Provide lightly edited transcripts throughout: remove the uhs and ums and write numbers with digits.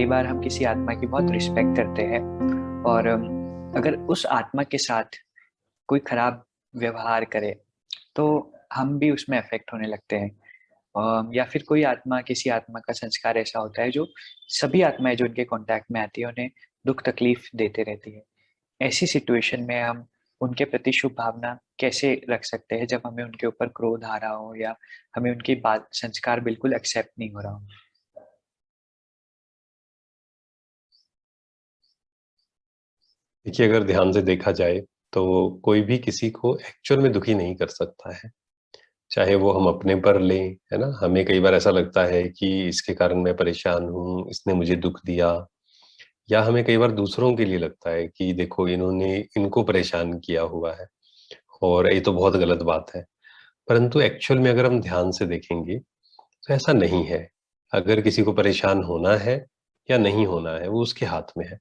बार हम किसी आत्मा की बहुत रिस्पेक्ट करते हैं और अगर उस आत्मा के साथ कोई खराब व्यवहार करे तो हम भी उसमें अफेक्ट होने लगते हैं। या फिर कोई आत्मा, किसी आत्मा का संस्कार ऐसा होता है जो सभी आत्माएं जो उनके कांटेक्ट में आती है उन्हें दुख तकलीफ देते रहती है। ऐसी सिचुएशन में हम उनके प्रति शुभ भावना कैसे रख सकते हैं जब हमें उनके ऊपर क्रोध आ रहा हो या हमें उनकी बात संस्कार बिल्कुल एक्सेप्ट नहीं हो रहा हो। देखिए, अगर ध्यान से देखा जाए तो कोई भी किसी को एक्चुअल में दुखी नहीं कर सकता है। चाहे वो हम अपने पर लें, है ना। हमें कई बार ऐसा लगता है कि इसके कारण मैं परेशान हूँ, इसने मुझे दुख दिया। या हमें कई बार दूसरों के लिए लगता है कि देखो इन्होंने इनको परेशान किया हुआ है और ये तो बहुत गलत बात है। परंतु एक्चुअल में अगर हम ध्यान से देखेंगे तो ऐसा नहीं है। अगर किसी को परेशान होना है या नहीं होना है वो उसके हाथ में है।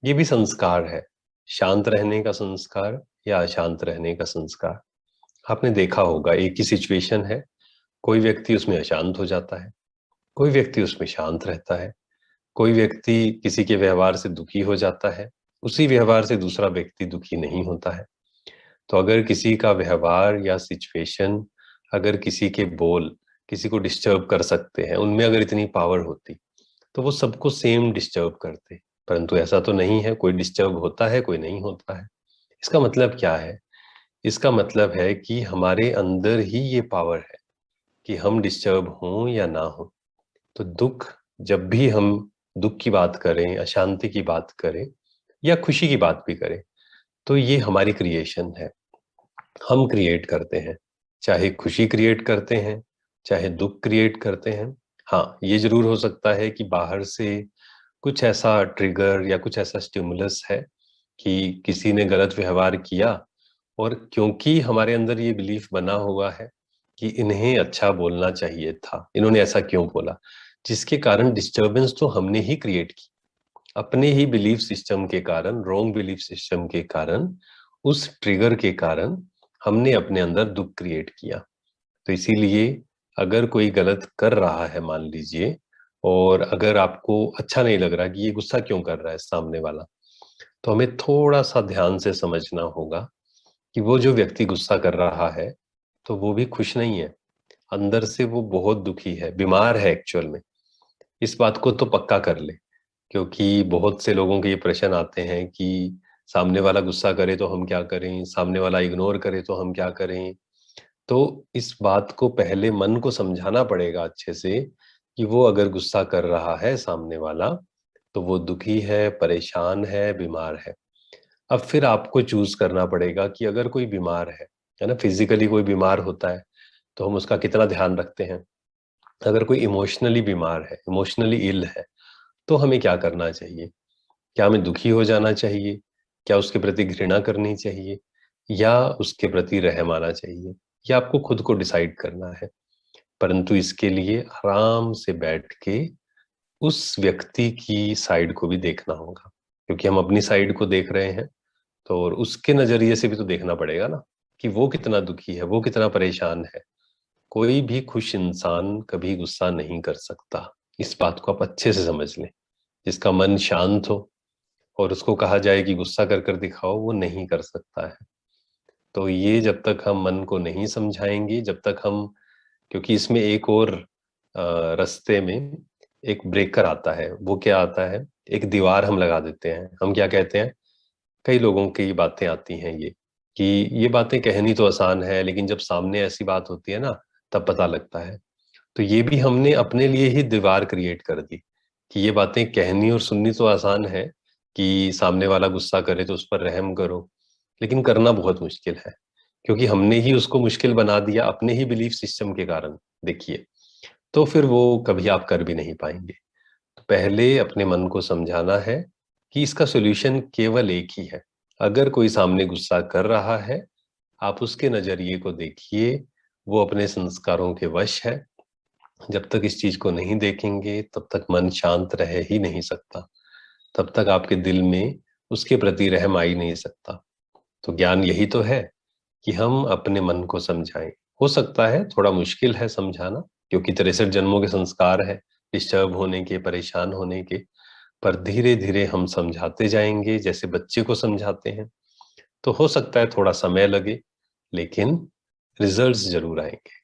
ये भी संस्कार है, शांत रहने का संस्कार या अशांत रहने का संस्कार। आपने देखा होगा एक ही सिचुएशन है, कोई व्यक्ति उसमें अशांत हो जाता है, कोई व्यक्ति उसमें शांत रहता है, कोई व्यक्ति किसी के व्यवहार से दुखी हो जाता है, उसी व्यवहार से दूसरा व्यक्ति दुखी नहीं होता है। तो अगर किसी का व्यवहार या सिचुएशन, अगर किसी के बोल किसी को डिस्टर्ब कर सकते हैं, उनमें अगर इतनी पावर होती तो वो सबको सेम डिस्टर्ब करते। परंतु ऐसा तो नहीं है, कोई डिस्टर्ब होता है, कोई नहीं होता है। इसका मतलब क्या है? इसका मतलब है कि हमारे अंदर ही ये पावर है कि हम डिस्टर्ब हों या ना हो। तो दुख, जब भी हम दुख की बात करें, अशांति की बात करें या खुशी की बात भी करें, तो ये हमारी क्रिएशन है। हम क्रिएट करते हैं, चाहे खुशी क्रिएट करते हैं, चाहे दुख क्रिएट करते हैं। हाँ, ये जरूर हो सकता है कि बाहर से कुछ ऐसा ट्रिगर या कुछ ऐसा स्टिमुलस है कि किसी ने गलत व्यवहार किया, और क्योंकि हमारे अंदर ये बिलीफ बना हुआ है कि इन्हें अच्छा बोलना चाहिए था, इन्होंने ऐसा क्यों बोला, जिसके कारण डिस्टरबेंस तो हमने ही क्रिएट की अपने ही बिलीफ सिस्टम के कारण, रॉन्ग बिलीफ सिस्टम के कारण, उस ट्रिगर के कारण हमने अपने अंदर दुख क्रिएट किया। तो इसीलिए अगर कोई गलत कर रहा है, मान लीजिए, और अगर आपको अच्छा नहीं लग रहा कि ये गुस्सा क्यों कर रहा है सामने वाला, तो हमें थोड़ा सा ध्यान से समझना होगा कि वो जो व्यक्ति गुस्सा कर रहा है तो वो भी खुश नहीं है। अंदर से वो बहुत दुखी है, बीमार है एक्चुअल में। इस बात को तो पक्का कर ले, क्योंकि बहुत से लोगों के ये प्रश्न आते हैं कि सामने वाला गुस्सा करे तो हम क्या करें, सामने वाला इग्नोर करे तो हम क्या करें। तो इस बात को पहले मन को समझाना पड़ेगा अच्छे से कि वो अगर गुस्सा कर रहा है सामने वाला, तो वो दुखी है, परेशान है, बीमार है। अब फिर आपको चूज करना पड़ेगा कि अगर कोई बीमार है ना, फिजिकली कोई बीमार होता है तो हम उसका कितना ध्यान रखते हैं। अगर कोई इमोशनली बीमार है, इमोशनली इल है, तो हमें क्या करना चाहिए? क्या हमें दुखी हो जाना चाहिए? क्या उसके प्रति घृणा करनी चाहिए, या उसके प्रति रहम आना चाहिए? या आपको खुद को डिसाइड करना है। परंतु इसके लिए आराम से बैठ के उस व्यक्ति की साइड को भी देखना होगा, क्योंकि हम अपनी साइड को देख रहे हैं तो और उसके नजरिए से भी तो देखना पड़ेगा ना, कि वो कितना दुखी है, वो कितना परेशान है। कोई भी खुश इंसान कभी गुस्सा नहीं कर सकता। इस बात को आप अच्छे से समझ लें। जिसका मन शांत हो और उसको कहा जाए कि गुस्सा कर कर दिखाओ, वो नहीं कर सकता है। तो ये जब तक हम मन को नहीं समझाएंगे, जब तक हम, क्योंकि इसमें एक और रास्ते में एक ब्रेकर आता है। वो क्या आता है? एक दीवार हम लगा देते हैं। हम क्या कहते हैं, कई लोगों की बातें आती हैं ये, कि ये बातें कहनी तो आसान है लेकिन जब सामने ऐसी बात होती है ना, तब पता लगता है। तो ये भी हमने अपने लिए ही दीवार क्रिएट कर दी कि ये बातें कहनी और सुननी तो आसान है, कि सामने वाला गुस्सा करे तो उस पर रहम करो, लेकिन करना बहुत मुश्किल है, क्योंकि हमने ही उसको मुश्किल बना दिया अपने ही बिलीफ सिस्टम के कारण। देखिए, तो फिर वो कभी आप कर भी नहीं पाएंगे। तो पहले अपने मन को समझाना है कि इसका सॉल्यूशन केवल एक ही है। अगर कोई सामने गुस्सा कर रहा है, आप उसके नजरिए को देखिए, वो अपने संस्कारों के वश है। जब तक इस चीज को नहीं देखेंगे तब तक मन शांत रह ही नहीं सकता, तब तक आपके दिल में उसके प्रति रहम आ ही नहीं सकता। तो ज्ञान यही तो है कि हम अपने मन को समझाएं। हो सकता है थोड़ा मुश्किल है समझाना, क्योंकि 63 जन्मों के संस्कार है डिस्टर्ब होने के, परेशान होने के। पर धीरे-धीरे हम समझाते जाएँगे जैसे बच्चे को समझाते हैं, तो हो सकता है थोड़ा समय लगे, लेकिन रिज़ल्ट्स ज़रूर आएँगे।